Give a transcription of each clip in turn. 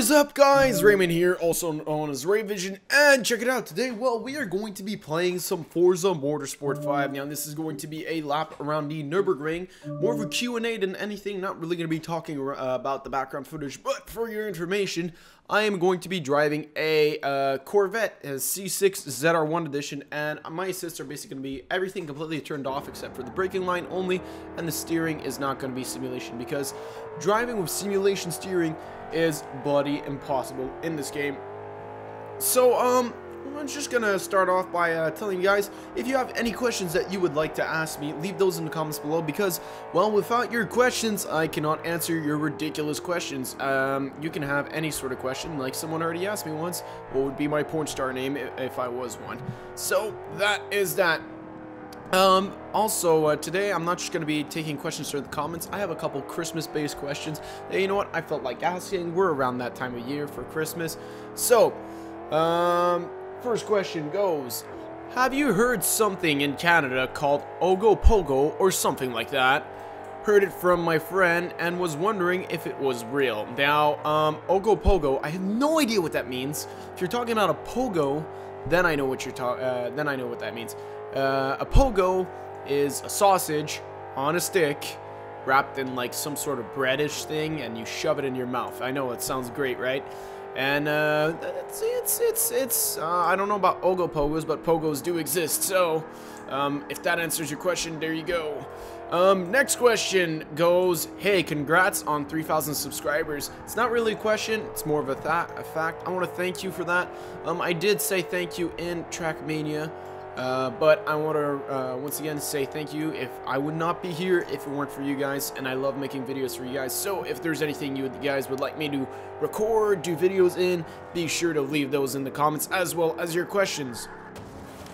What is up, guys? Raymond here, also known as Ray Vision, and check it out. Today, well, we are going to be playing some Forza Motorsport 5. Now, this is going to be a lap around the Nürburgring, more of a Q&A than anything, not really going to be talking about the background footage, but for your information, I am going to be driving a Corvette, a C6 ZR1 edition, and my assists are basically going to be everything completely turned off except for the braking line only, and the steering is not going to be simulation, because driving with simulation steering is bloody impossible in this game. So, I'm just gonna start off by telling you guys, if you have any questions that you would like to ask me, leave those in the comments below, because, well, without your questions, I cannot answer your ridiculous questions. You can have any sort of question, like someone already asked me once, what would be my porn star name if I was one? So, that is that. Also, today I'm not just going to be taking questions through the comments. I have a couple Christmas-based questions. Hey, you know what? I felt like asking. We're around that time of year for Christmas. So, first question goes, have you heard something in Canada called Ogo Pogo or something like that? Heard it from my friend and was wondering if it was real. Now, Ogo Pogo, I have no idea what that means. If you're talking about a pogo, then I know what you're then I know what that means. A pogo is a sausage on a stick wrapped in like some sort of breadish thing, and you shove it in your mouth. I know it sounds great, right? And it's I don't know about Ogo Pogos, but Pogos do exist. So if that answers your question, there you go. Next question goes, hey, congrats on 3,000 subscribers. It's not really a question, it's more of a fact. I want to thank you for that. I did say thank you in Trackmania. But I want to once again say thank you. If I would not be here if it weren't for you guys, and I love making videos for you guys. So if there's anything you guys would like me to record, do videos in, be sure to leave those in the comments as well as your questions.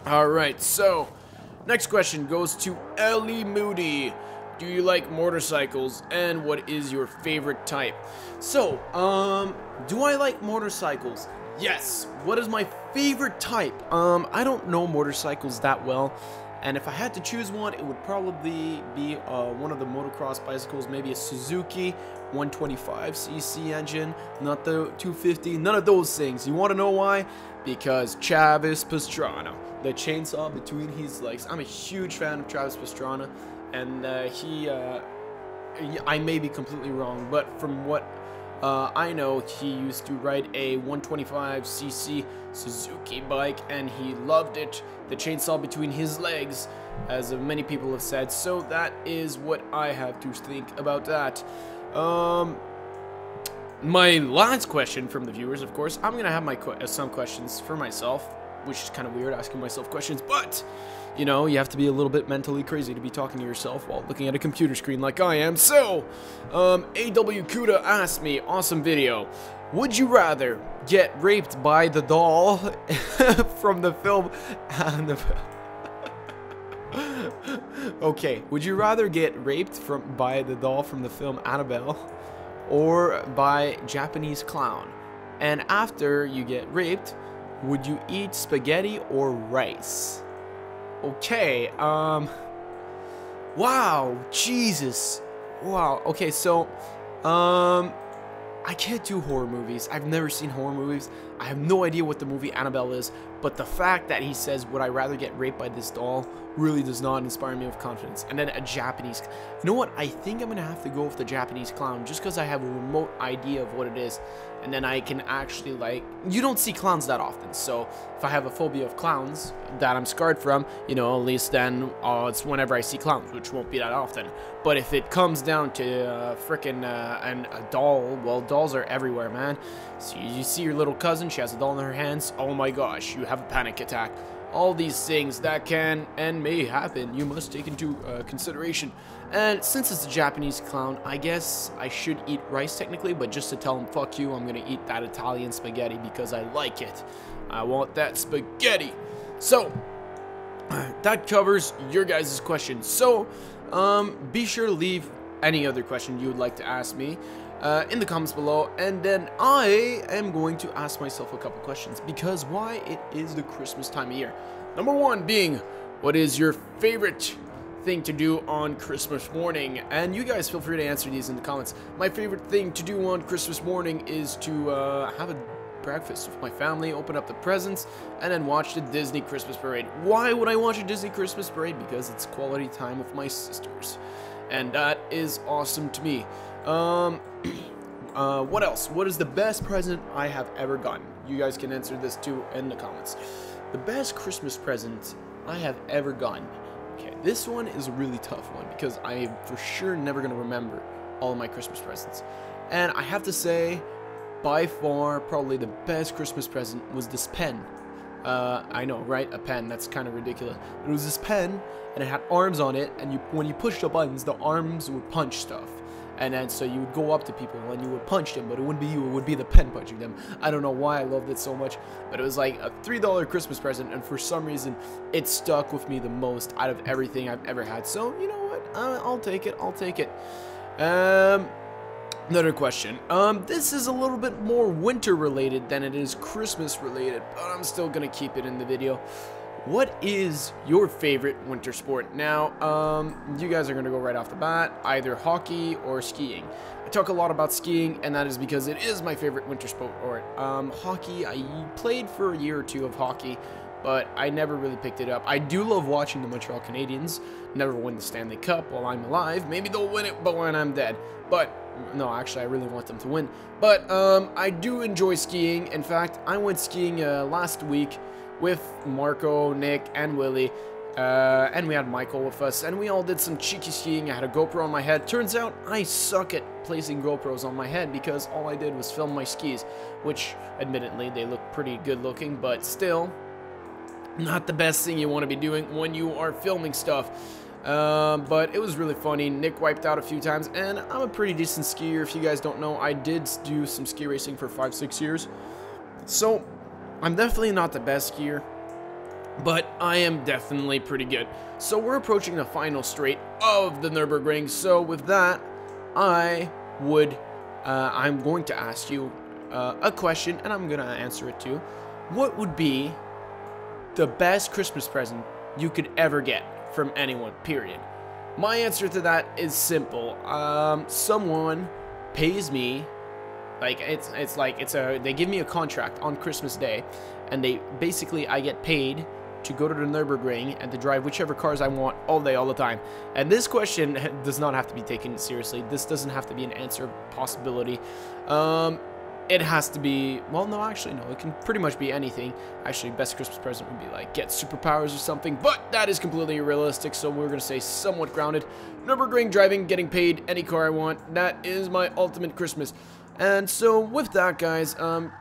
Alright, so next question goes to Ellie Moody. Do you like motorcycles, and what is your favorite type? So, do I like motorcycles? Yes. What is my favorite type? I don't know motorcycles that well, and if I had to choose one, it would probably be one of the motocross bicycles, maybe a Suzuki 125cc engine, not the 250, none of those things. You want to know why? Because Travis Pastrana, the chainsaw between his legs. I'm a huge fan of Travis Pastrana, and I may be completely wrong, but from what I know, he used to ride a 125cc Suzuki bike, and he loved it. The chainsaw between his legs, as many people have said. So that is what I have to think about that. My last question from the viewers, of course, I'm gonna have some questions for myself, which is kind of weird asking myself questions, but you know, you have to be a little bit mentally crazy to be talking to yourself while looking at a computer screen like I am. So, AW Kuda asked me, awesome video, would you rather get raped by the doll from the film okay, would you rather get raped by the doll from the film Annabelle or by Japanese clown? And after you get raped, would you eat spaghetti or rice? Okay, wow, Jesus, wow, okay, so, I can't do horror movies. I've never seen horror movies. I have no idea what the movie Annabelle is, but the fact that he says, would I rather get raped by this doll, really does not inspire me with confidence. And then a Japanese, you know what, I think I'm gonna have to go with the Japanese clown, just because I have a remote idea of what it is, and then I can actually, like, you don't see clowns that often, so if I have a phobia of clowns that I'm scarred from, you know, at least then it's whenever I see clowns, which won't be that often. But if it comes down to a doll, well, dolls are everywhere, man. So you see your little cousin, she has a doll in her hands, oh my gosh, you have a panic attack. All these things that can and may happen, you must take into consideration. And since it's a Japanese clown, I guess I should eat rice technically, but just to tell him, fuck you, I'm gonna eat that Italian spaghetti because I like it. I want that spaghetti. So, that covers your guys' questions. So, be sure to leave any other question you would like to ask me in the comments below, and then I am going to ask myself a couple questions, because why? It is the Christmas time of year. Number one being, what is your favorite thing to do on Christmas morning? And you guys feel free to answer these in the comments. My favorite thing to do on Christmas morning is to have a breakfast with my family, open up the presents, and then watch the Disney Christmas parade. Why would I watch a Disney Christmas parade? Because it's quality time with my sisters, and that is awesome to me. What else? What is the best present I have ever gotten? You guys can answer this too in the comments. The best Christmas present I have ever gotten. Okay, this one is a really tough one because I am for sure never going to remember all of my Christmas presents. And I have to say, by far, probably the best Christmas present was this pen. I know, right? A pen. That's kind of ridiculous. It was this pen, and it had arms on it, and when you pushed the buttons, the arms would punch stuff. And then, so you would go up to people, and you would punch them, but it wouldn't be you, it would be the pen punching them. I don't know why I loved it so much, but it was like a $3 Christmas present, and for some reason, it stuck with me the most out of everything I've ever had. So, you know what? I'll take it. I'll take it. Another question. This is a little bit more winter related than it is Christmas related, but I'm still gonna keep it in the video. What is your favorite winter sport? Now, you guys are gonna go right off the bat, either hockey or skiing. I talk a lot about skiing, and that is because it is my favorite winter sport. Hockey, I played for a year or two of hockey, but I never really picked it up. I do love watching the Montreal Canadiens never win the Stanley Cup while I'm alive. Maybe they'll win it, but when I'm dead. But, no, actually, I really want them to win. But, I do enjoy skiing. In fact, I went skiing last week with Marco, Nick, and Willie. And we had Michael with us, and we all did some cheeky skiing. I had a GoPro on my head. Turns out I suck at placing GoPros on my head because all I did was film my skis, which, admittedly, they look pretty good looking, but still, not the best thing you want to be doing when you are filming stuff. But it was really funny. Nick wiped out a few times, and I'm a pretty decent skier. If you guys don't know, I did do some ski racing for 5-6 years. So, I'm definitely not the best skier, but I am definitely pretty good. So we're approaching the final straight of the Nürburgring. So with that, I'm going to ask you a question, and I'm going to answer it too. What would be the best Christmas present you could ever get from anyone, period? My answer to that is simple. Someone pays me. Like, they give me a contract on Christmas Day, and I get paid to go to the Nürburgring and to drive whichever cars I want all day, all the time. And this question does not have to be taken seriously. This doesn't have to be an answer possibility. It has to be, well, no, actually, no, it can pretty much be anything. Actually, best Christmas present would be like get superpowers or something, but that is completely unrealistic, so we're gonna say somewhat grounded. Nürburgring driving, getting paid, any car I want. That is my ultimate Christmas. And so with that, guys, I'm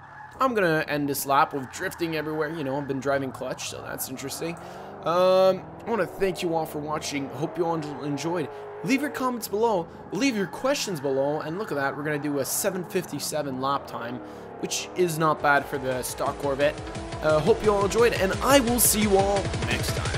gonna end this lap with drifting everywhere. You know, I've been driving clutch, so that's interesting. I want to thank you all for watching. Hope you all enjoyed. Leave your comments below, leave your questions below, and look at that, we're gonna do a 7:57 lap time, which is not bad for the stock Corvette. Hope you all enjoyed, and I will see you all next time.